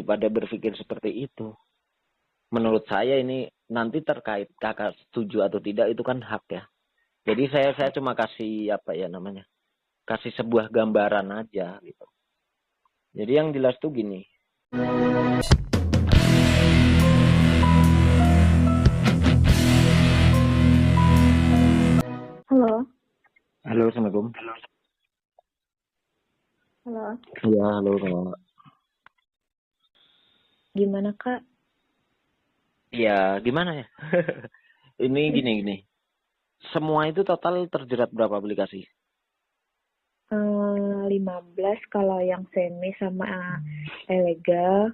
daripada berpikir seperti itu. Menurut saya ini nanti terkait kakak setuju atau tidak itu kan hak ya. Jadi saya cuma kasih apa ya namanya, kasih sebuah gambaran aja gitu. Jadi yang jelas tuh gini. Halo, Halo, assalamualaikum. halo. Iya, halo Kak. Gimana Kak? Iya, gimana ya? Ini gini. Semua itu total terjerat berapa aplikasi? 15 kalau yang semi sama ilegal.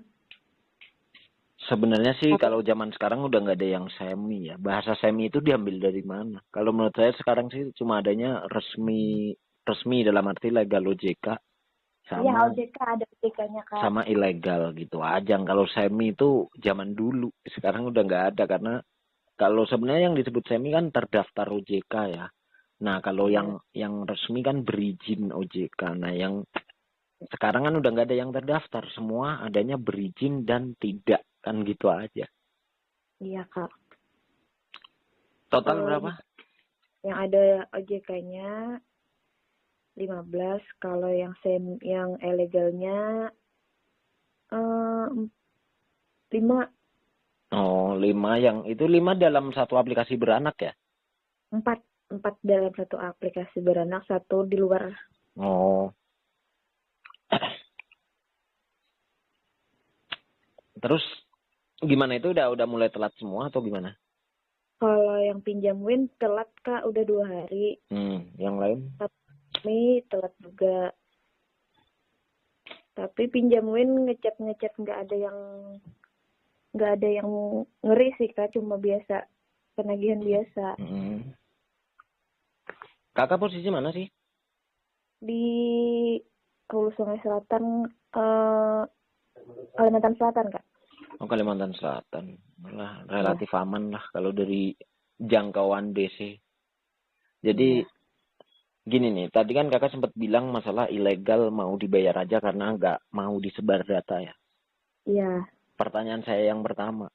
Sebenarnya sih kalau zaman sekarang udah nggak ada yang semi ya. Bahasa semi itu diambil dari mana? Kalau menurut saya sekarang sih cuma adanya resmi dalam arti legal OJK Iya, sama OJK ada OJK-nya Kak. sama ilegal gitu aja. Kalau semi itu zaman dulu, sekarang udah nggak ada karena kalau sebenarnya yang disebut semi kan terdaftar OJK ya. Nah, kalau Iya. yang resmi kan berizin OJK. Nah, yang sekarang kan udah nggak ada yang terdaftar, semua adanya berizin dan tidak kan gitu aja. Iya Kak. Total Kalau berapa? yang ada OJK-nya 15, kalau yang ilegalnya 5, Oh, 5 yang itu 5 dalam satu aplikasi beranak ya? 4 dalam satu aplikasi beranak, satu di luar. Oh, terus gimana itu udah mulai telat semua atau gimana? Kalau yang pinjam Win telat Kak, udah 2 hari. Yang lain? Kami telat juga. Tapi pinjam Win ngechat nggak ada yang ngeri sih Kak, cuma biasa penagihan biasa. Kakak posisi mana sih? Di Hulu Sungai Selatan, Kalimantan Selatan Kak. Oh, Kalimantan Selatan. Malah relatif aman lah kalau dari jangkauan DC. Jadi gini nih, tadi kan kakak sempat bilang masalah ilegal mau dibayar aja karena nggak mau disebar data ya. Iya. Pertanyaan saya yang pertama,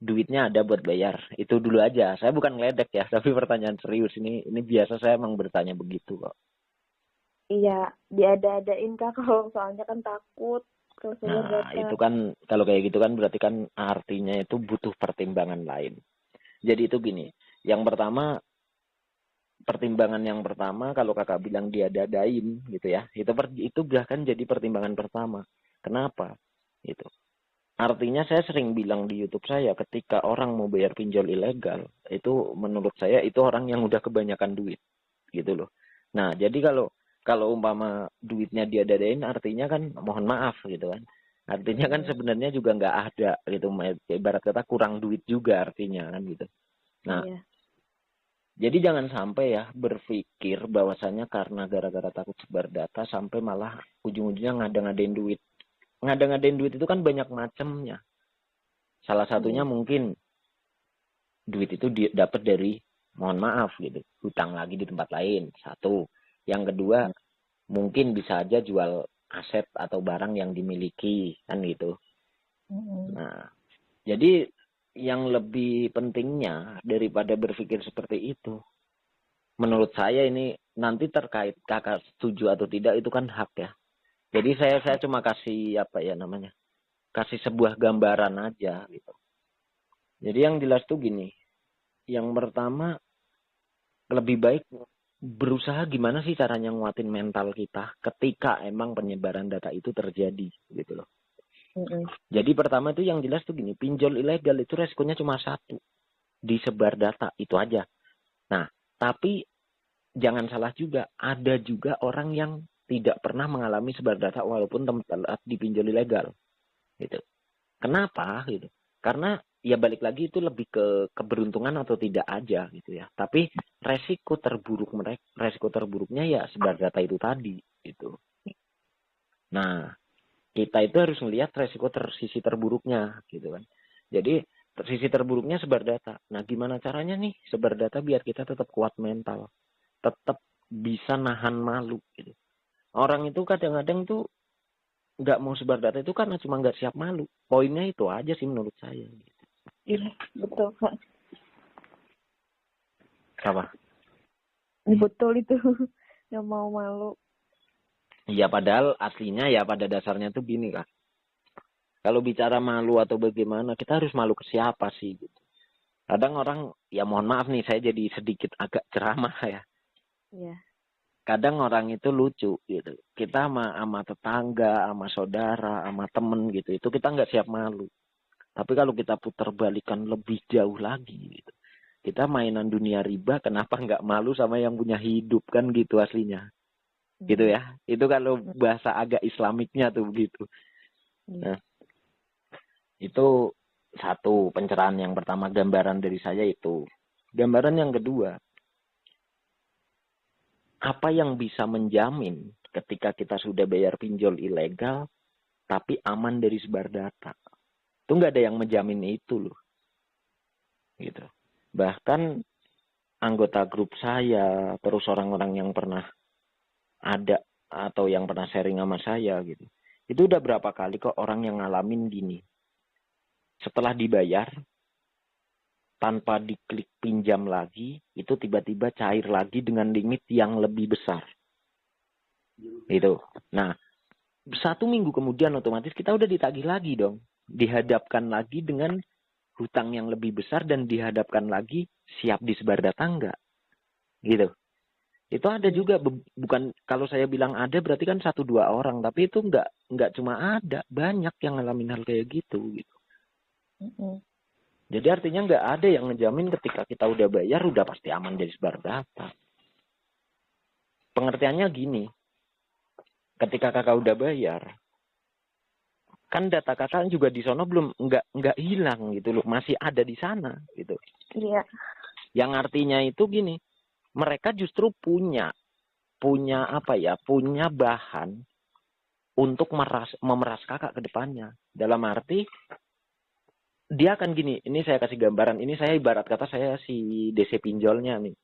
duitnya ada buat bayar? Itu dulu aja. Saya bukan ngeledek ya, tapi pertanyaan serius ini biasa saya emang bertanya begitu kok. Iya, diada-adain Kak kalau soalnya kan takut kalau sebar Nah, data. itu kan kalau kayak gitu kan berarti kan artinya itu butuh pertimbangan lain. Jadi itu gini, yang pertama pertimbangan yang pertama kalau kakak bilang dia dadain gitu ya, itu bahkan jadi pertimbangan pertama. Kenapa? Itu. Artinya saya sering bilang di YouTube saya ketika orang mau bayar pinjol ilegal, itu menurut saya itu orang yang udah kebanyakan duit gitu loh. Nah, jadi kalau umpama duitnya dia dadain artinya kan mohon maaf gitu kan. Artinya kan sebenarnya juga nggak ada gitu. Ibarat kata kurang duit juga artinya kan gitu. Nah, Iya. jadi jangan sampai ya berpikir bahwasannya karena gara-gara takut sebar data sampai malah ujung-ujungnya ngada-ngadain duit. Ngada-ngadain duit itu kan banyak macamnya. Salah satunya mungkin duit itu dapat dari mohon maaf gitu, hutang lagi di tempat lain. Satu. Yang kedua, mungkin bisa aja jual aset atau barang yang dimiliki kan gitu. Nah, jadi yang lebih pentingnya daripada berpikir seperti itu, menurut saya ini nanti terkait kakak setuju atau tidak itu kan hak ya. Jadi saya cuma kasih apa ya namanya, kasih sebuah gambaran aja gitu. Jadi yang jelas tuh gini, yang pertama lebih baik berusaha gimana sih caranya nguatin mental kita ketika emang penyebaran data itu terjadi gitu loh. Jadi pertama itu yang jelas tuh gini, pinjol ilegal itu resikonya cuma satu, disebar data itu aja. Nah, tapi jangan salah juga, ada juga orang yang tidak pernah mengalami sebar data walaupun tempat dipinjol ilegal gitu. Kenapa gitu? Karena ya balik lagi itu lebih ke keberuntungan atau tidak aja gitu ya. Tapi resiko terburuknya ya sebar data itu tadi gitu. Nah, kita itu harus melihat sisi terburuknya gitu kan. Jadi sisi terburuknya sebar data. Nah, gimana caranya nih sebar data biar kita tetap kuat mental, tetap bisa nahan malu gitu. Orang itu kadang-kadang tuh nggak mau sebar data itu karena cuma nggak siap malu. Poinnya itu aja sih menurut saya. Iya, betul, Kak. Apa? Betul itu. Nggak mau malu. Ya padahal aslinya ya pada dasarnya tuh gini Kak. Kalau bicara malu atau bagaimana, kita harus malu ke siapa sih gitu. Kadang orang, ya mohon maaf nih saya jadi sedikit agak ceramah ya. Iya. Kadang orang itu lucu gitu. Kita sama tetangga, sama saudara, sama temen gitu. Itu kita nggak siap malu. Tapi kalau kita putar balikan lebih jauh lagi gitu. Kita mainan dunia riba, kenapa nggak malu sama yang punya hidup kan gitu aslinya. Gitu ya. Itu kalau bahasa agak islamiknya tuh begitu. Nah, itu satu pencerahan yang pertama, gambaran dari saya itu. Gambaran yang kedua, apa yang bisa menjamin ketika kita sudah bayar pinjol ilegal tapi aman dari sebar data? Itu nggak ada yang menjamin itu loh. Gitu. Bahkan anggota grup saya, terus orang-orang yang pernah ada atau yang pernah sharing sama saya gitu. Itu udah berapa kali kok orang yang ngalamin gini. Setelah dibayar, tanpa diklik pinjam lagi, itu tiba-tiba cair lagi dengan limit yang lebih besar. Gitu. Nah, 1 minggu kemudian otomatis kita udah ditagih lagi dong. Dihadapkan lagi dengan hutang yang lebih besar dan dihadapkan lagi siap disebar data enggak. Gitu. Itu ada juga, bukan kalau saya bilang ada berarti kan 1-2 orang, tapi itu enggak cuma ada, banyak yang ngalamin hal kayak gitu. Jadi artinya nggak ada yang ngejamin ketika kita udah bayar udah pasti aman dari sebar data. Pengertiannya gini, ketika kakak udah bayar, kan data kakak juga di sono belum nggak hilang gitu loh, masih ada di sana gitu. Iya. Yang artinya itu gini, mereka justru punya apa ya, punya bahan untuk memeras kakak ke depannya. Dalam arti dia akan gini, ini saya kasih gambaran, ini saya ibarat kata saya si DC pinjolnya nih.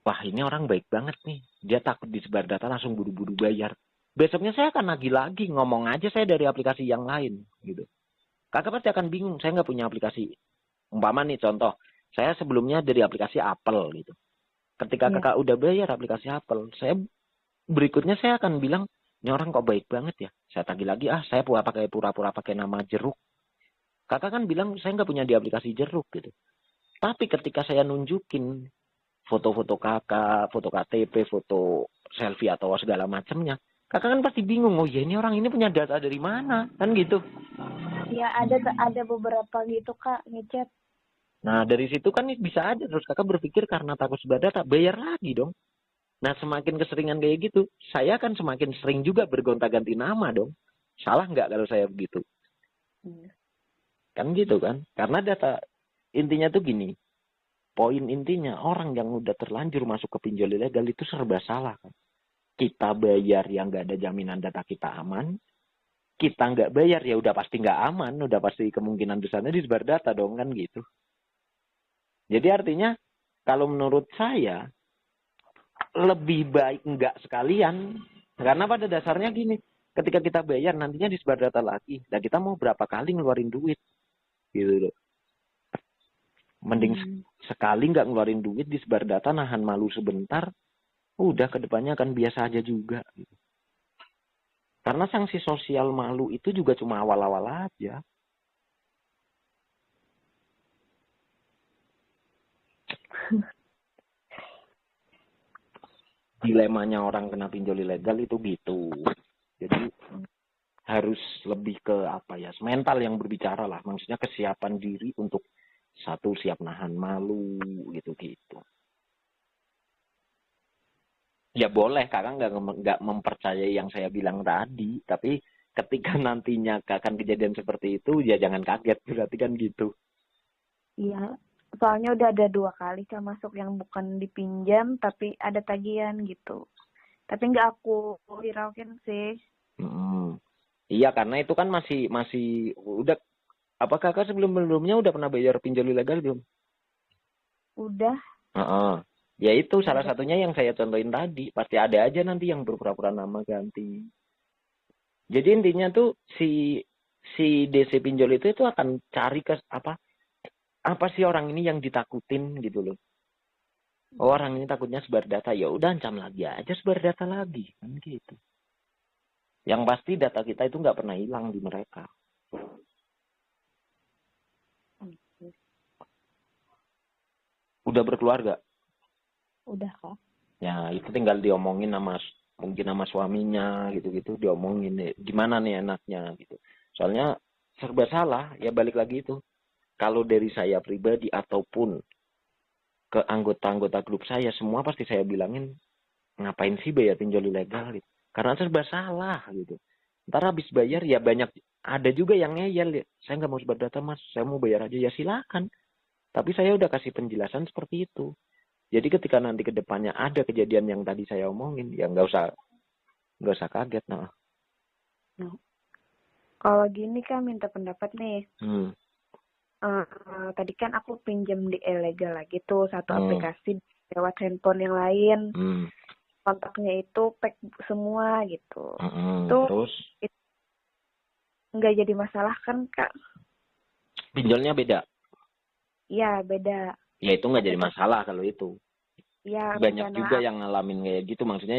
Wah ini orang baik banget nih, dia takut disebar data langsung buru-buru bayar. Besoknya saya akan nagih lagi, ngomong aja saya dari aplikasi yang lain gitu. Kakak pasti akan bingung, saya nggak punya aplikasi. Umpama nih contoh, saya sebelumnya dari aplikasi Apple gitu. Ketika kakak udah bayar aplikasi Apple, saya berikutnya saya akan bilang, ini orang kok baik banget ya. Saya tagih lagi, saya pura-pura pakai nama Jeruk. Kakak kan bilang saya nggak punya di aplikasi Jeruk gitu. Tapi ketika saya nunjukin foto-foto kakak, foto KTP, foto selfie atau segala macamnya, kakak kan pasti bingung. Oh ya ini orang ini punya data dari mana kan gitu. Ya ada beberapa gitu Kak ngechat. Nah dari situ kan bisa aja terus kakak berpikir karena takut sebar data bayar lagi dong. Nah semakin keseringan kayak gitu, saya kan semakin sering juga bergonta-ganti nama dong. Salah nggak kalau saya begitu? Kan gitu kan? Karena data intinya tuh gini. Poin intinya orang yang udah terlanjur masuk ke pinjol ilegal itu serba salah kan. Kita bayar yang nggak ada jaminan data kita aman. Kita nggak bayar ya udah pasti nggak aman. Udah pasti kemungkinan besarnya disebar data dong kan gitu. Jadi artinya kalau menurut saya lebih baik nggak sekalian. Karena pada dasarnya gini. Ketika kita bayar nantinya disebar data lagi. Dan kita mau berapa kali ngeluarin duit. Gitu loh. Mending sekali nggak ngeluarin duit disebar data, nahan malu sebentar, udah kedepannya akan biasa aja juga. Karena sanksi sosial malu itu juga cuma awal-awal aja. Dilemanya orang kena pinjol ilegal itu gitu. Jadi harus lebih ke apa ya, mental yang berbicara lah. Maksudnya kesiapan diri untuk satu siap nahan malu gitu-gitu. Ya boleh, kakak nggak mempercayai yang saya bilang tadi, tapi ketika nantinya akan kejadian seperti itu, ya jangan kaget, berarti kan gitu. Iya, soalnya udah ada 2 kali Kak masuk yang bukan dipinjam, tapi ada tagihan gitu. Tapi nggak aku hiraukin sih. Iya, karena itu kan masih udah, apa kakak sebelumnya udah pernah bayar pinjol ilegal belum? Udah. Ya itu salah satunya yang saya contohin tadi. Pasti ada aja nanti yang berpura-pura nama ganti. Jadi intinya tuh si DC pinjol itu akan cari ke apa sih orang ini yang ditakutin gitu loh. Oh, orang ini takutnya sebar data, ya udah ancam lagi aja sebar data lagi kan gitu. Yang pasti data kita itu nggak pernah hilang di mereka. Udah berkeluarga? Udah kak. Ya itu tinggal diomongin mungkin sama suaminya gitu-gitu, diomongin gimana nih enaknya gitu. Soalnya serba salah, ya balik lagi itu. Kalau dari saya pribadi ataupun ke anggota-anggota grup saya, semua pasti saya bilangin ngapain sih bayar pinjol ilegal gitu. Karena serba salah gitu. Ntar habis bayar ya banyak, ada juga yang ngeyel ya. Saya nggak mau sebar data mas, saya mau bayar aja, ya silakan. Tapi saya udah kasih penjelasan seperti itu. Jadi ketika nanti ke depannya ada kejadian yang tadi saya omongin, ya nggak usah kaget. Nah. Kalau gini kan minta pendapat nih. Hmm. Tadi kan aku pinjam di ilegal lagi tuh satu aplikasi lewat handphone yang lain. Kontaknya itu pack semua gitu. Terus? Nggak jadi masalah kan kak? Pinjolnya beda? Iya beda. Ya itu nggak jadi masalah kalau itu. Ya, banyak juga yang ngalamin kayak gitu, maksudnya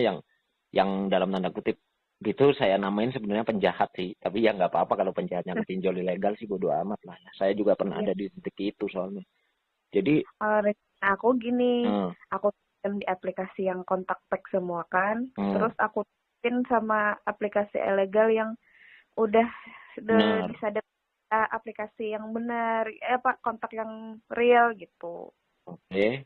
yang dalam tanda kutip gitu saya namain sebenarnya penjahat sih, tapi ya nggak apa-apa kalau penjahatnya kepinjol ilegal sih, bodo amat lah ya. Saya juga pernah ada di titik itu soalnya. Jadi aku gini, aku pinjam di aplikasi yang kontak pack semua kan, terus aku pin sama aplikasi ilegal yang udah disadap aplikasi yang benar, kontak yang real gitu. Oke.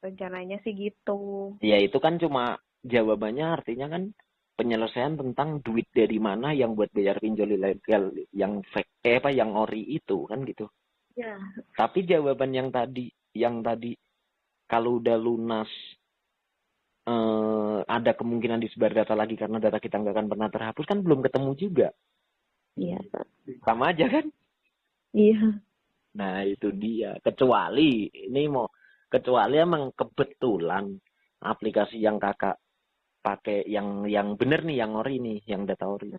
Rencananya sih gitu. Ya itu kan cuma jawabannya, artinya kan penyelesaian tentang duit dari mana yang buat bayar pinjol ilegal yang fake yang ori itu kan gitu. Ya. Tapi jawaban yang tadi kalau udah lunas ada kemungkinan disebar data lagi karena data kita nggak akan pernah terhapus, kan belum ketemu juga. Iya. Sama aja kan? Iya. Nah itu dia. Kecuali emang kebetulan aplikasi yang kakak pakai yang bener nih, yang ori nih, yang data ori.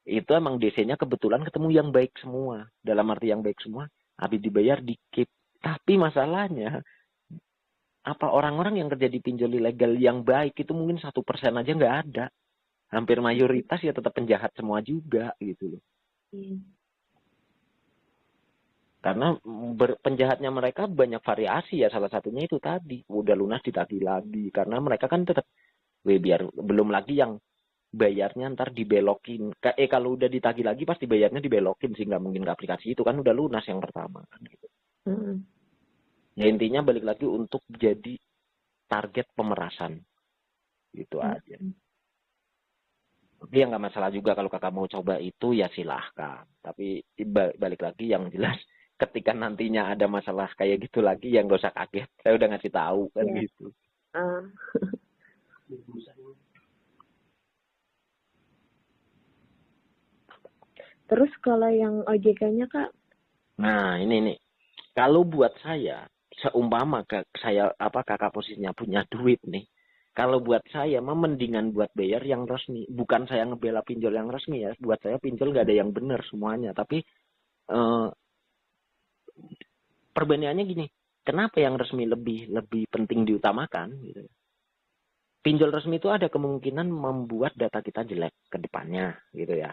Itu emang DC-nya kebetulan ketemu yang baik semua. Dalam arti yang baik semua, habis dibayar dikit. Tapi masalahnya apa orang-orang yang kerja di pinjol ilegal yang baik itu mungkin 1% aja nggak ada. Hampir mayoritas ya tetap penjahat semua juga gitu loh. Karena penjahatnya mereka banyak variasi ya, salah satunya itu tadi udah lunas ditagih lagi karena mereka kan tetap biar belum lagi yang bayarnya ntar dibelokin. Kalau udah ditagih lagi pasti bayarnya dibelokin sih, nggak mungkin ke aplikasi itu kan udah lunas yang pertama kan gitu. Ya intinya balik lagi untuk jadi target pemerasan gitu aja. Tapi ya nggak masalah juga kalau kakak mau coba itu ya silahkan. Tapi balik lagi yang jelas ketika nantinya ada masalah kayak gitu lagi ya nggak usah kaget. Saya udah ngasih tahu kan gitu. Terus kalau yang OJK-nya kak? Nah ini nih, kalau buat saya seumpama kakak posisinya punya duit nih, kalau buat saya mendingan buat bayar yang resmi. Bukan saya ngebela pinjol yang resmi ya, buat saya pinjol nggak ada yang benar semuanya, tapi perbandingannya gini, kenapa yang resmi lebih penting diutamakan gitu. Pinjol resmi itu ada kemungkinan membuat data kita jelek ke depannya gitu ya.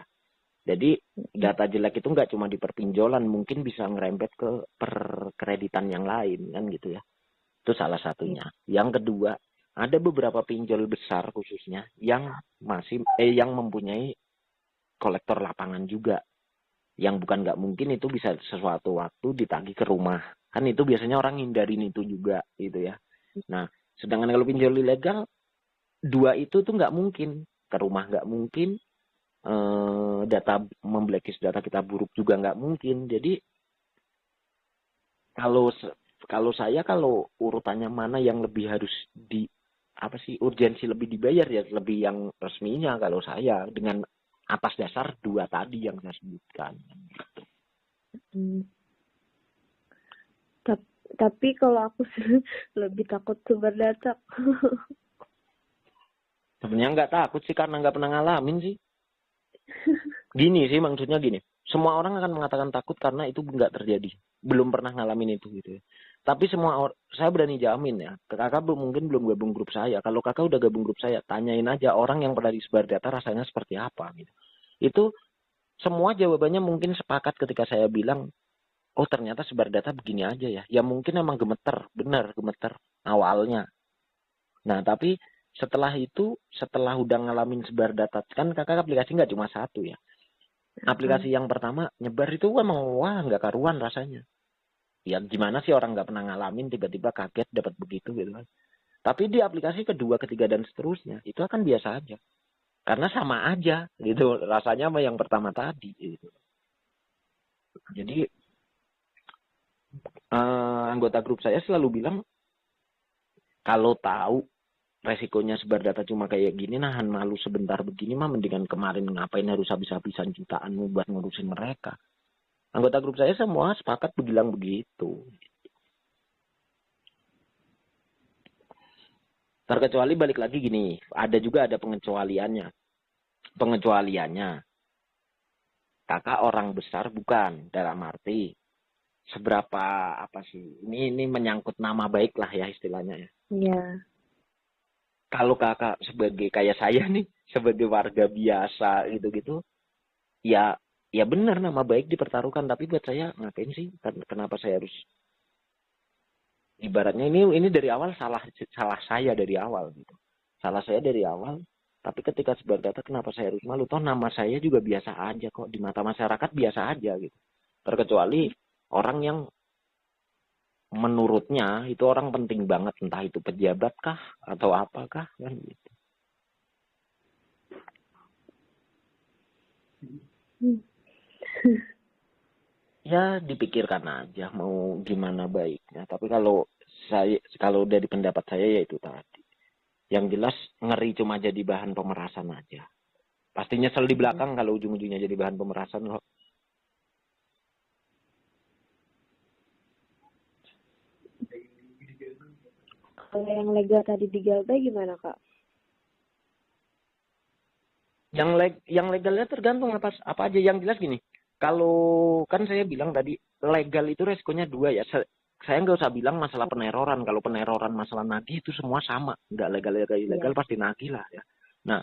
Jadi data jelek itu nggak cuma di perpinjolan, mungkin bisa ngerembet ke perkreditan yang lain kan gitu ya. Itu salah satunya. Yang kedua, ada beberapa pinjol besar khususnya yang yang mempunyai kolektor lapangan juga. Yang bukan nggak mungkin itu bisa sesuatu waktu ditagih ke rumah. Kan itu biasanya orang hindarin itu juga gitu ya. Nah, sedangkan kalau pinjol ilegal, dua itu tuh nggak mungkin. Ke rumah nggak mungkin, data memblacklist data kita buruk juga nggak mungkin. Jadi kalau urutannya mana yang lebih harus urgensi lebih dibayar ya lebih yang resminya kalau saya, dengan atas dasar dua tadi yang saya sebutkan. Gitu. Tapi kalau aku lebih takut sumber data. Sebenarnya nggak takut sih karena nggak pernah ngalamin sih. Gini sih maksudnya gini. Semua orang akan mengatakan takut karena itu nggak terjadi. Belum pernah ngalamin itu gitu ya. Tapi saya berani jamin ya. Kakak mungkin belum gabung grup saya. Kalau kakak udah gabung grup saya, tanyain aja orang yang pernah disebar data rasanya seperti apa gitu. Itu semua jawabannya mungkin sepakat ketika saya bilang, oh ternyata sebar data begini aja ya. Ya mungkin emang gemeter, benar gemeter awalnya. Nah tapi setelah itu, setelah udah ngalamin sebar data, kan kakak aplikasi nggak cuma satu ya. Aplikasi yang pertama nyebar itu emang wah nggak karuan rasanya. Ya gimana sih orang nggak pernah ngalamin tiba-tiba kaget dapat begitu gitu kan. Tapi di aplikasi kedua, ketiga dan seterusnya itu akan biasa aja. Karena sama aja gitu rasanya sama yang pertama tadi gitu. Jadi anggota grup saya selalu bilang kalau tahu resikonya sebar data cuma kayak gini, nahan malu sebentar begini mah mendingan kemarin ngapain harus habis-habisan jutaan buat ngurusin mereka. Anggota grup saya semua sepakat bilang begitu. Terkecuali balik lagi gini, ada pengecualiannya. Pengecualiannya, kakak orang besar bukan, dalam arti seberapa apa sih? Ini menyangkut nama baik lah ya istilahnya ya. Iya. Kalau kakak sebagai kayak saya nih, sebagai warga biasa gitu-gitu, ya benar nama baik dipertaruhkan. Tapi buat saya ngapain sih? Kenapa saya harus? Ibaratnya ini dari awal salah saya dari awal gitu. Salah saya dari awal. Tapi ketika sebar data kenapa saya harus malu? Toh nama saya juga biasa aja kok, di mata masyarakat biasa aja gitu. Terkecuali orang yang menurutnya itu orang penting banget, entah itu pejabat kah atau apakah kan gitu. Ya dipikirkan aja mau gimana baiknya. Tapi kalau dari pendapat saya ya itu tadi. Yang jelas ngeri cuma jadi bahan pemerasan aja. Pasti nyesel di belakang kalau ujung-ujungnya jadi bahan pemerasan loh. Kalau yang legal tadi di Galbay gimana, Kak? Yang legalnya tergantung apa aja. Yang jelas gini, kalau kan saya bilang tadi legal itu resikonya dua ya. Saya nggak usah bilang masalah peneroran. Kalau peneroran masalah nagih itu semua sama. Nggak legal pasti nagih lah ya. Nah,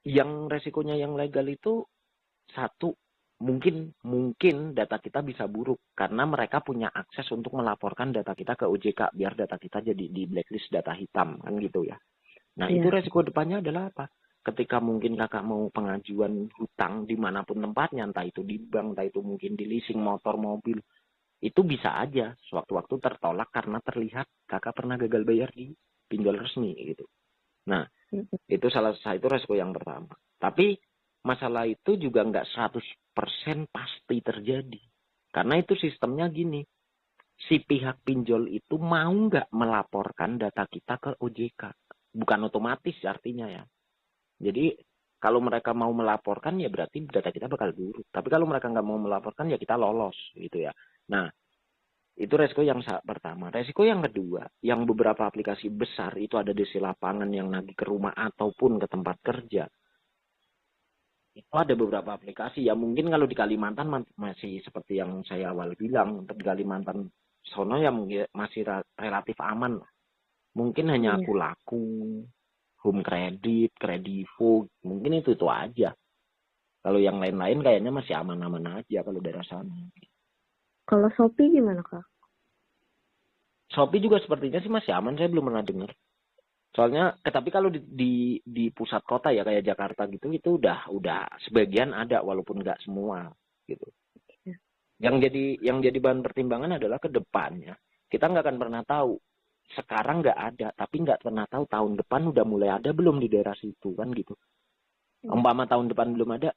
yang resikonya yang legal itu satu, mungkin data kita bisa buruk karena mereka punya akses untuk melaporkan data kita ke OJK biar data kita jadi di blacklist data hitam kan gitu ya. Nah itu resiko depannya adalah apa? Ketika mungkin kakak mau pengajuan hutang dimanapun tempatnya, entah itu di bank, entah itu mungkin di leasing motor, mobil, itu bisa aja sewaktu-waktu tertolak karena terlihat kakak pernah gagal bayar di pinjol resmi gitu. Nah itu salah satu resiko yang pertama. Tapi masalah itu juga nggak 100% pasti terjadi. Karena itu sistemnya gini. Si pihak pinjol itu mau nggak melaporkan data kita ke OJK. Bukan otomatis artinya ya. Jadi kalau mereka mau melaporkan ya berarti data kita bakal buruk. Tapi kalau mereka nggak mau melaporkan ya kita lolos gitu ya. Nah itu resiko yang pertama. Resiko yang kedua, yang beberapa aplikasi besar itu ada di lapangan yang nagih ke rumah ataupun ke tempat kerja. Itu ada beberapa aplikasi ya mungkin kalau di Kalimantan masih seperti yang saya awal bilang, untuk di Kalimantan sono ya mungkin masih relatif aman lah. Mungkin hanya Aku Laku, Home Credit, Kredivo, mungkin itu aja. Kalau yang lain-lain kayaknya masih aman-aman aja kalau daerah sana. Kalau Shopee gimana, Kak? Shopee juga sepertinya sih masih aman, saya belum pernah dengar. Soalnya, tapi kalau di pusat kota ya kayak Jakarta gitu, itu udah sebagian ada walaupun nggak semua gitu. Yang jadi bahan pertimbangan adalah ke depannya. Kita nggak akan pernah tahu. Sekarang nggak ada, tapi nggak pernah tahu tahun depan udah mulai ada belum di daerah situ kan gitu. Umpama tahun depan belum ada,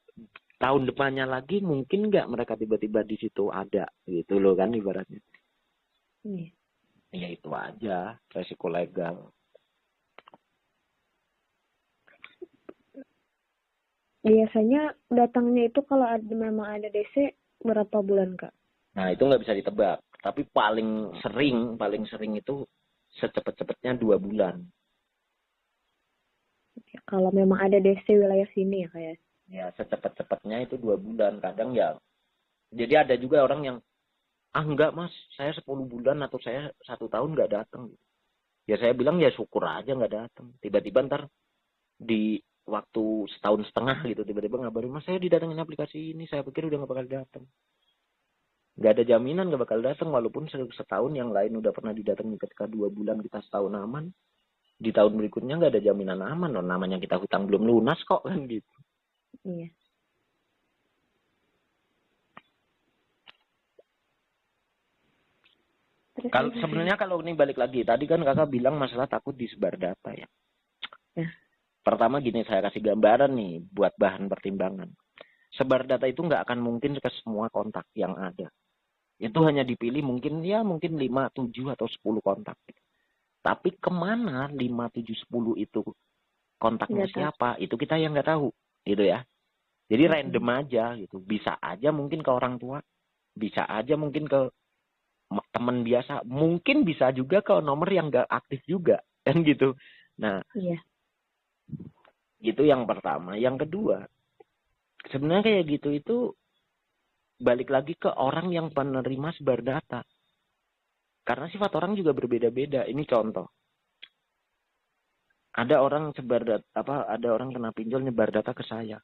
tahun depannya lagi mungkin nggak mereka tiba-tiba di situ ada gitu loh kan ibaratnya. Ya itu aja resiko legal. Biasanya datangnya itu kalau memang ada DC berapa bulan, Kak? Nah itu nggak bisa ditebak. Tapi paling sering itu secepat-cepatnya 2 bulan. Kalau memang ada DC wilayah sini ya kayak. Ya secepat-cepatnya itu 2 bulan. Kadang ya, jadi ada juga orang yang, enggak mas, saya 10 bulan atau saya 1 tahun nggak datang. Ya saya bilang ya syukur aja nggak datang. Tiba-tiba ntar di waktu setahun setengah gitu, tiba-tiba ngabarin, mas saya didatengin aplikasi ini, saya pikir udah nggak bakal datang. Nggak ada jaminan nggak bakal datang, walaupun setahun yang lain udah pernah didatangi ketika 2 bulan, kita setahun aman. Di tahun berikutnya nggak ada jaminan aman loh, namanya kita hutang belum lunas kok kan gitu. Iya. Kalau sebenarnya kalau ini balik lagi, tadi kan kakak bilang masalah takut disebar data ya. Pertama gini, saya kasih gambaran nih buat bahan pertimbangan. Sebar data itu nggak akan mungkin ke semua kontak yang ada. Itu hanya dipilih mungkin 5, 7 atau 10 kontak. Tapi kemana 5, 7, 10 itu kontaknya siapa, itu kita yang nggak tahu, gitu ya. Jadi random aja gitu. Bisa aja mungkin ke orang tua, bisa aja mungkin ke teman biasa, mungkin bisa juga ke nomor yang nggak aktif juga, kan gitu. Nah, itu yang pertama. Yang kedua, sebenarnya kayak gitu itu balik lagi ke orang yang penerima sebar data. Karena sifat orang juga berbeda-beda. Ini contoh. Ada orang sebar data, ada orang kena pinjol nyebar data ke saya.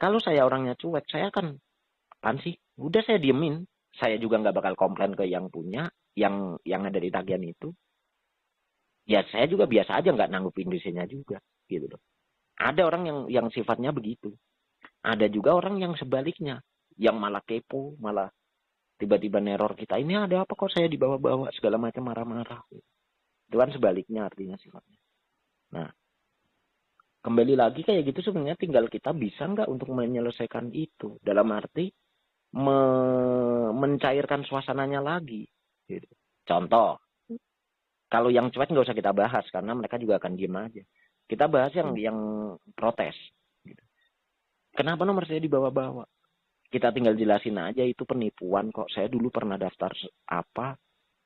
Kalau saya orangnya cuek, saya akan, apaan sih? Udah saya diemin. Saya juga nggak bakal komplain ke yang punya, yang ada di tagihan itu. Ya saya juga biasa aja nggak nanggupin dirinya juga, gitu loh. Ada orang yang sifatnya begitu. Ada juga orang yang sebaliknya, yang malah kepo, malah tiba-tiba neror kita. Ini ada apa kok saya dibawa-bawa segala macam, marah-marah. Itu kan sebaliknya artinya sifatnya. Nah, kembali lagi kayak gitu sebenarnya tinggal kita bisa nggak untuk menyelesaikan itu. Dalam arti mencairkan suasananya lagi. Gitu. Contoh, kalau yang cuek nggak usah kita bahas karena mereka juga akan diem aja. Kita bahas yang protes. Gitu. Kenapa nomor saya dibawa-bawa? Kita tinggal jelasin aja itu penipuan kok. Saya dulu pernah daftar apa.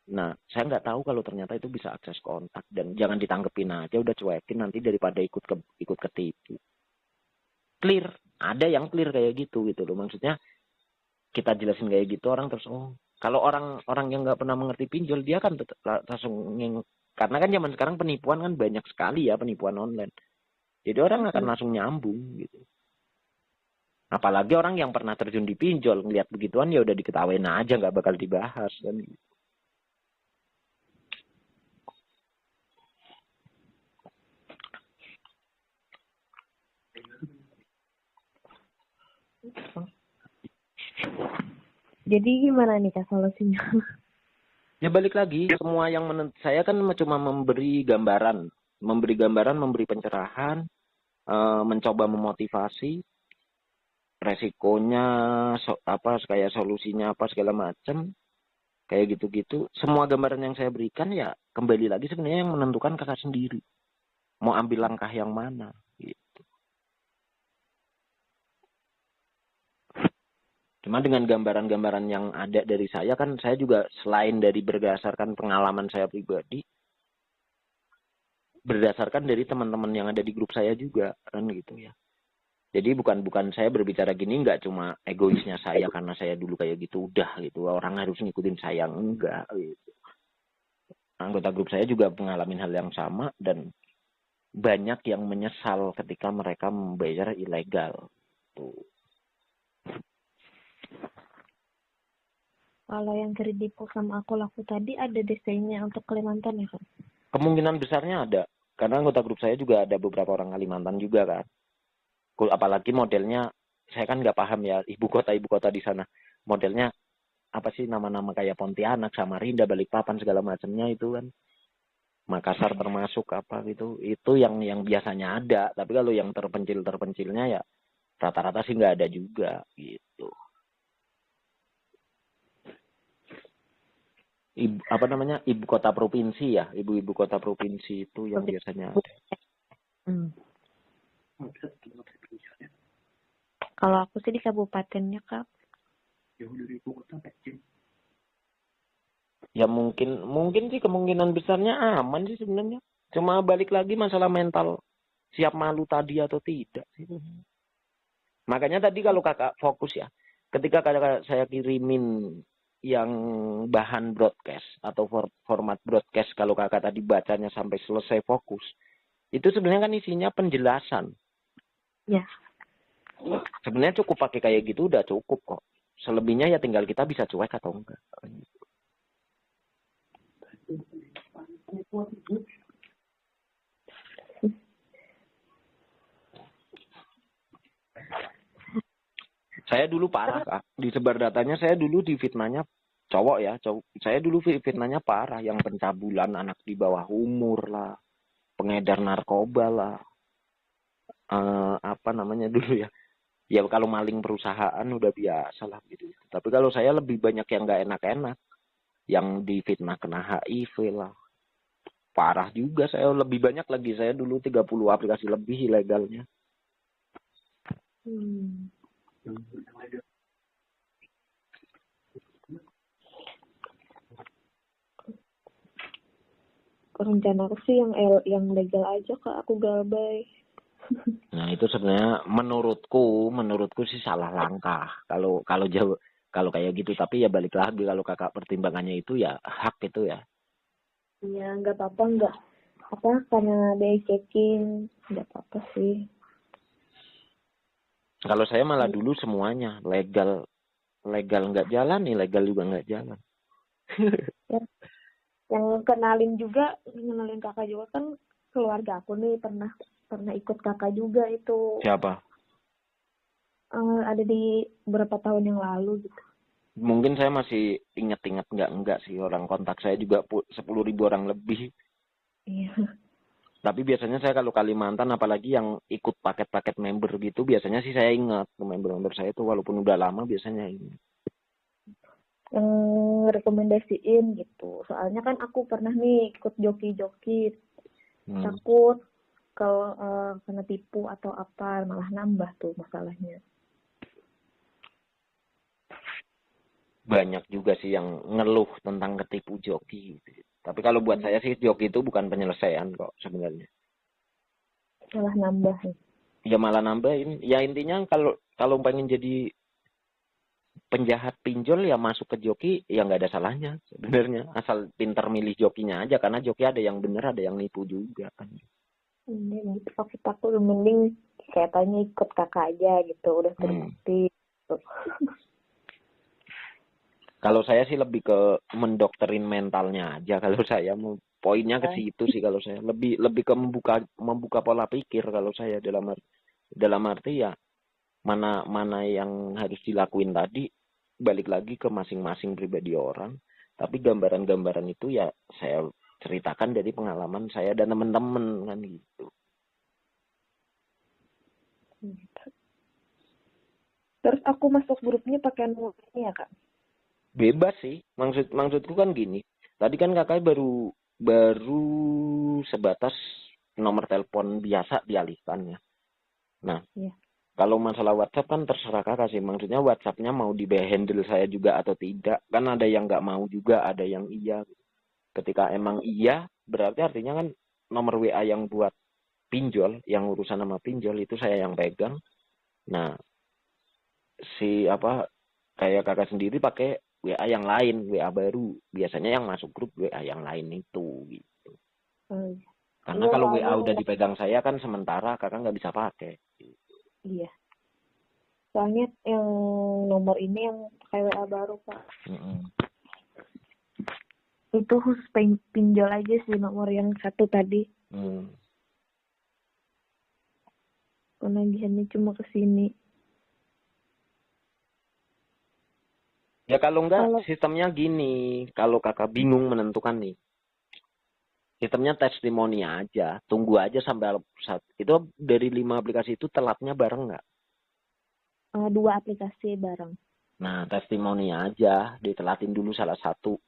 Nah, saya nggak tahu kalau ternyata itu bisa akses kontak. Dan jangan ditanggepin aja, udah cuekin nanti daripada ikut ketipu. Clear. Ada yang clear kayak gitu loh. Maksudnya kita jelasin kayak gitu orang terus, oh. Kalau orang yang nggak pernah mengerti pinjol, dia kan langsung karena kan zaman sekarang penipuan kan banyak sekali ya, penipuan online. Jadi orang akan langsung nyambung gitu. Apalagi orang yang pernah terjun di pinjol, ngeliat begituan ya udah diketawain aja, nggak bakal dibahas kan gitu. Jadi gimana nih Kak solusinya? Ya balik lagi, semua yang saya kan cuma memberi gambaran, memberi pencerahan, mencoba memotivasi, resikonya kayak solusinya apa segala macam, kayak gitu-gitu. Semua gambaran yang saya berikan ya kembali lagi sebenarnya yang menentukan kakak sendiri, mau ambil langkah yang mana. Gitu. Cuma dengan gambaran-gambaran yang ada dari saya kan, saya juga selain dari berdasarkan pengalaman saya pribadi, berdasarkan dari teman-teman yang ada di grup saya juga kan gitu ya. Jadi bukan saya berbicara gini nggak cuma egoisnya saya karena saya dulu kayak gitu udah gitu orang harus ngikutin saya, enggak gitu. Anggota grup saya juga mengalami hal yang sama dan banyak yang menyesal ketika mereka membayar ilegal. Tuh. Kalau yang kredipo sama aku laku tadi ada desainnya untuk Kalimantan ya Kak? Kemungkinan besarnya ada. Karena anggota grup saya juga ada beberapa orang Kalimantan juga kan. Apalagi modelnya, saya kan nggak paham ya ibu kota di sana. Modelnya apa sih nama-nama kayak Pontianak, Samarinda, Balikpapan segala macamnya itu kan. Makassar termasuk apa gitu. Itu yang biasanya ada. Tapi kalau yang terpencilnya ya rata-rata sih nggak ada juga gitu. Ibu kota provinsi ya, ibu kota provinsi itu yang biasanya ada. Kalau aku sih di kabupatennya Kak. Jauh dari ibu kota kecil. Ya mungkin sih kemungkinan besarnya aman sih sebenarnya. Cuma balik lagi masalah mental, siap malu tadi atau tidak sih. Makanya tadi kalau kakak fokus ya, ketika kakak saya kirimin yang bahan broadcast atau format broadcast, kalau kakak tadi bacanya sampai selesai fokus, itu sebenarnya kan isinya penjelasan. Ya. Sebenarnya cukup pakai kayak gitu udah cukup kok. Selebihnya ya tinggal kita bisa cuek atau enggak. Saya dulu parah, Kak. Di sebar datanya saya dulu di fitnahnya cowok ya. Saya dulu fitnahnya parah. Yang pencabulan anak di bawah umur lah. Pengedar narkoba lah. Apa namanya dulu ya. Ya kalau maling perusahaan udah biasa lah gitu. Tapi kalau saya lebih banyak yang nggak enak-enak. Yang di fitnah kena HIV lah. Parah juga, saya lebih banyak lagi. Saya dulu 30 aplikasi lebih ilegalnya. Rencana aku sih yang legal aja, Kak. Aku galbay. Nah itu sebenarnya menurutku sih salah langkah. Kalau kayak gitu. Tapi ya balik lagi, kalau kakak pertimbangannya itu ya hak itu ya. Iya, nggak apa-apa, nggak apa karena day checking, nggak apa-apa sih. Kalau saya malah dulu semuanya legal nggak jalan, ilegal juga nggak jalan. Ya, yang kenalin kakak juga kan keluarga aku nih, pernah ikut kakak juga itu. Siapa? Ada di beberapa tahun yang lalu gitu. Mungkin saya masih ingat enggak sih, orang kontak saya juga 10.000 orang lebih. Iya. Tapi biasanya saya kalau Kalimantan, apalagi yang ikut paket-paket member gitu, biasanya sih saya ingat ke member-member saya itu, walaupun udah lama biasanya ingat. Yang rekomendasiin gitu. Soalnya kan aku pernah nih ikut joki-joki. Takut kalau kena tipu atau apa, malah nambah tuh masalahnya. Banyak juga sih yang ngeluh tentang ketipu joki. Tapi kalau buat saya sih joki itu bukan penyelesaian kok sebenarnya. Malah nambah. Ya malah nambahin. Ya intinya kalau pengen jadi penjahat pinjol ya masuk ke joki ya nggak ada salahnya sebenarnya. Asal pintar milih jokinya aja, karena joki ada yang bener ada yang nipu juga kan. Ini gitu, aku mending kayaknya ikut kakak aja gitu, udah terbukti. Gitu. Kalau saya sih lebih ke mendoktrin mentalnya aja. Kalau saya mau poinnya ke situ sih, kalau saya lebih ke membuka pola pikir. Kalau saya dalam arti ya mana yang harus dilakuin tadi, balik lagi ke masing-masing pribadi orang. Tapi gambaran-gambaran itu ya saya ceritakan dari pengalaman saya dan teman-teman kan gitu. Terus aku masuk grupnya pakai nomor ini ya, Kak? Bebas sih. Maksudku kan gini. Tadi kan kakak baru sebatas nomor telepon biasa dialihkan ya. Nah, kalau masalah WhatsApp kan terserah kakak sih. Maksudnya WhatsApp-nya mau di-handle saya juga atau tidak. Kan ada yang nggak mau juga, ada yang iya. Ketika emang iya, berarti artinya kan nomor WA yang buat pinjol, yang urusan sama pinjol itu saya yang pegang. Nah, kayak kakak sendiri pakai WA yang lain, WA baru. Biasanya yang masuk grup WA yang lain itu gitu. Karena kalau WA udah dipegang saya kan sementara kakak nggak bisa pakai. Iya. Soalnya yang nomor ini yang pakai WA baru, Pak. Itu khusus pinjol aja sih nomor yang satu tadi. Penagihannya cuma ke sini. Ya kalau enggak sistemnya gini, kalau kakak bingung menentukan nih, sistemnya testimoni aja, tunggu aja sampai itu dari 5 aplikasi itu telatnya bareng nggak? 2 aplikasi bareng. Nah testimoni aja, ditelatin dulu salah satu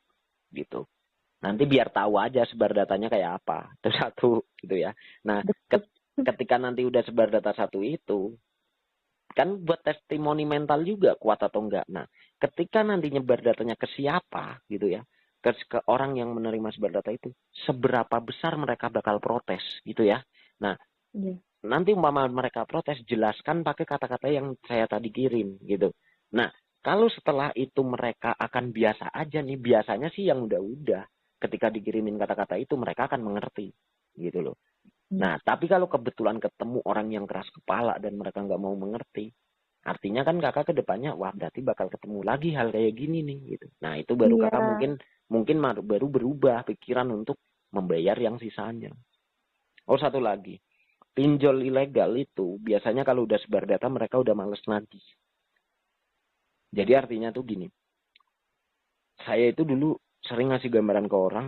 gitu. Nanti biar tahu aja sebar datanya kayak apa, itu satu gitu ya. Nah ketika nanti udah sebar data satu itu, kan buat testimoni mental juga kuat atau enggak. Nah, ketika nanti nyebar datanya ke siapa gitu ya, ke orang yang menerima sebar data itu, seberapa besar mereka bakal protes gitu ya. Nah, nanti umpama mereka protes, jelaskan pakai kata-kata yang saya tadi kirim gitu. Nah, kalau setelah itu mereka akan biasa aja nih, biasanya sih yang udah-udah ketika dikirimin kata-kata itu mereka akan mengerti gitu loh. Nah, tapi kalau kebetulan ketemu orang yang keras kepala dan mereka nggak mau mengerti, artinya kan kakak ke depannya, wah berarti bakal ketemu lagi hal kayak gini nih gitu. Nah, itu baru kakak mungkin baru berubah pikiran untuk membayar yang sisanya. Oh, satu lagi. Pinjol ilegal itu biasanya kalau udah sebar data mereka udah males nagih. Jadi artinya tuh gini. Saya itu dulu sering ngasih gambaran ke orang,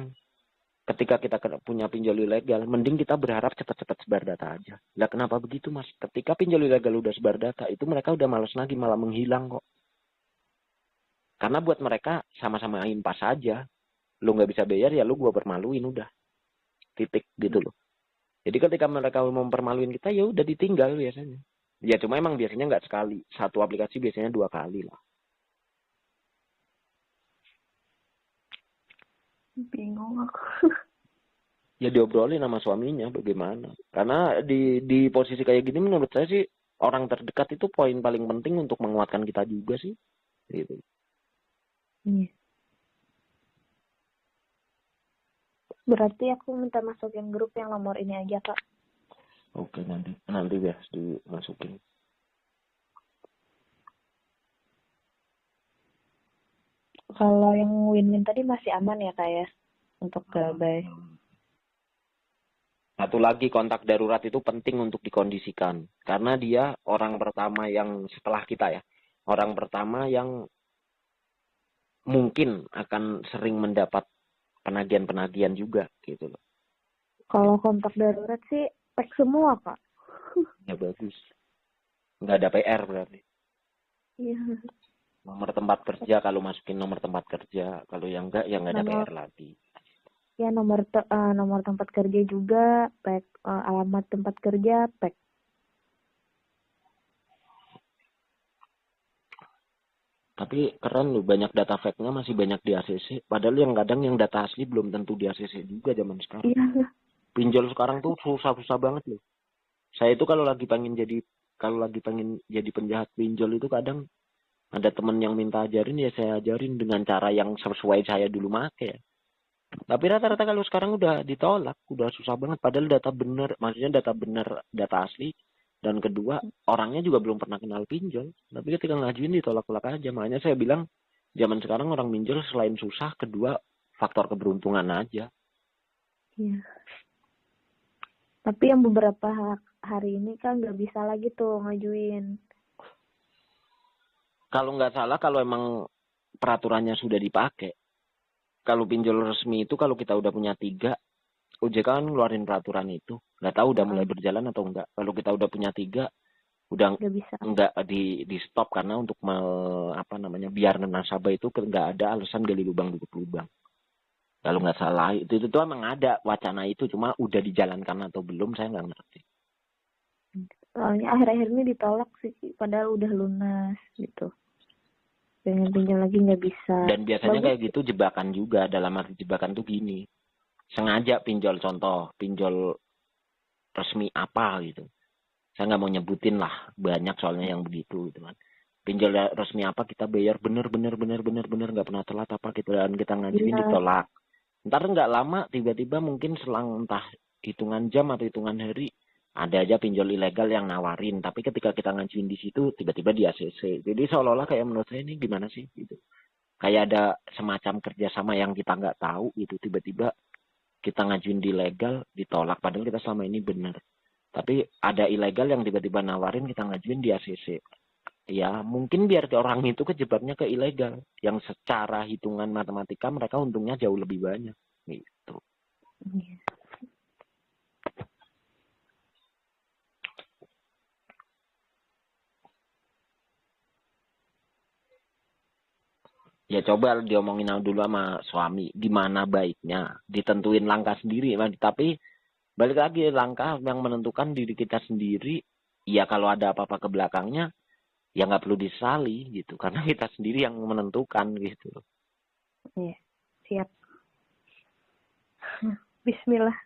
ketika kita punya pinjol ilegal, mending kita berharap cepat-cepat sebar data aja. Lah kenapa begitu, Mas? Ketika pinjol ilegal udah sebar data, itu mereka udah males nagih, malah menghilang kok. Karena buat mereka sama-sama impas aja. Lu nggak bisa bayar ya lu gua permaluin udah. Titik gitu loh. Jadi ketika mereka mau mempermaluin kita, ya udah ditinggal biasanya. Ya cuma emang biasanya nggak sekali. Satu aplikasi biasanya 2 kali lah. Bingung aku. Ya diobrolin sama suaminya bagaimana. Karena di posisi kayak gini menurut saya sih orang terdekat itu poin paling penting untuk menguatkan kita juga sih. Gitu. Iya. Berarti aku minta masukin grup yang nomor ini aja, Kak. Oke, nanti bias dimasukin. Kalau yang win-win tadi masih aman ya, Kak ya? Untuk Galbay. Satu lagi, kontak darurat itu penting untuk dikondisikan. Karena dia orang pertama yang setelah kita ya. Orang pertama yang mungkin akan sering mendapat penagihan-penagihan juga gitu loh. Kalau kontak darurat sih pack semua, Kak. Ya bagus. Nggak ada PR berarti. Iya. Nomor tempat kerja, kalau masukin nomor tempat kerja. Kalau yang enggak, ya nggak ada PR lagi. Ya nomor tempat kerja juga, pack alamat tempat kerja, pack. Tapi keren loh, banyak data fake-nya masih banyak di ACC. Padahal yang kadang yang data asli belum tentu di ACC juga zaman sekarang. Iya. Pinjol sekarang tuh susah-susah banget loh. Saya itu kalau lagi pengen jadi penjahat pinjol itu kadang ada temen yang minta ajarin, ya saya ajarin dengan cara yang sesuai saya dulu make ya. Tapi rata-rata kalau sekarang udah ditolak, udah susah banget. Padahal data bener, maksudnya data bener, data asli. Dan kedua, orangnya juga belum pernah kenal pinjol. Tapi ketika ngajuin ditolak-tolak aja. Makanya saya bilang, zaman sekarang orang pinjol selain susah, kedua faktor keberuntungan aja. Iya. Tapi yang beberapa hari ini kan nggak bisa lagi tuh ngajuin. Kalau nggak salah, kalau emang peraturannya sudah dipakai, kalau pinjol resmi itu kalau kita udah punya 3, OJK kan ngeluarin peraturan itu. Nggak tahu udah mulai berjalan atau enggak. Kalau kita udah punya 3, udah nggak di stop karena untuk biar nasabah itu nggak ada alasan gali lubang tutup lubang. Kalau nggak salah itu tuh emang ada wacana itu, cuma udah dijalankan atau belum saya nggak ngerti. Soalnya akhir-akhir ini ditolak sih, padahal udah lunas gitu. Pengen pinjam lagi nggak bisa. Dan biasanya kayak gitu jebakan juga. Dalam arti jebakan tuh gini, sengaja pinjol resmi apa gitu. Saya nggak mau nyebutin lah, banyak soalnya yang begitu gitu kan. Pinjol resmi apa kita bayar bener nggak pernah telat apa gitu, dan kita ngajuin ditolak. Ntar nggak lama tiba-tiba mungkin selang entah hitungan jam atau hitungan hari ada aja pinjol ilegal yang nawarin. Tapi ketika kita ngajuin di situ tiba-tiba di ACC. Jadi seolah-olah kayak menurut saya ini gimana sih gitu. Kayak ada semacam kerjasama yang kita nggak tahu gitu. Tiba-tiba kita ngajuin di legal ditolak padahal kita selama ini benar. Tapi ada ilegal yang tiba-tiba nawarin kita ngajuin di ACC. Ya mungkin biar orang itu kejebaknya ke ilegal. Yang secara hitungan matematika mereka untungnya jauh lebih banyak. Gitu. Ya coba diomongin dulu sama suami. Gimana baiknya. Ditentuin langkah sendiri. Tapi balik lagi langkah yang menentukan diri kita sendiri. Ya kalau ada apa-apa ke belakangnya. Ya nggak perlu disesali gitu. Karena kita sendiri yang menentukan gitu. Iya, siap. Bismillah.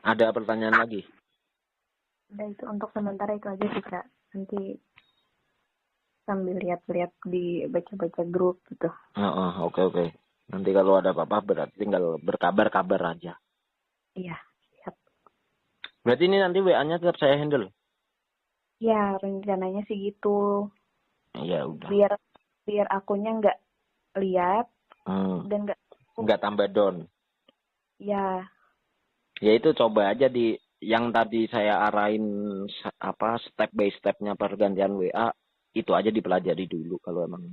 Ada pertanyaan lagi? Udah, itu untuk sementara itu aja sih Kak. Nanti sambil lihat-lihat di baca-baca grup gitu. Oke. Nanti kalau ada apa-apa berarti tinggal berkabar aja. Iya, siap. Berarti ini nanti WA-nya tetap saya handle? Ya, rencananya sih gitu. Ya udah. Biar akunya nggak lihat dan nggak tambah down. Ya. Ya itu coba aja di yang tadi saya arahin step by stepnya pergantian WA, itu aja dipelajari dulu kalau emang.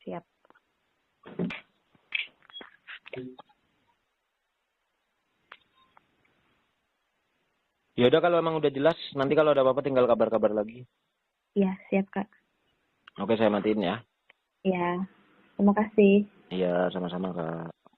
Siap. Ya udah, kalau emang udah jelas, nanti kalau ada apa-apa tinggal kabar-kabar lagi. Iya, siap Kak. Oke, saya matiin ya. Iya. Terima kasih. Iya, sama-sama Kak.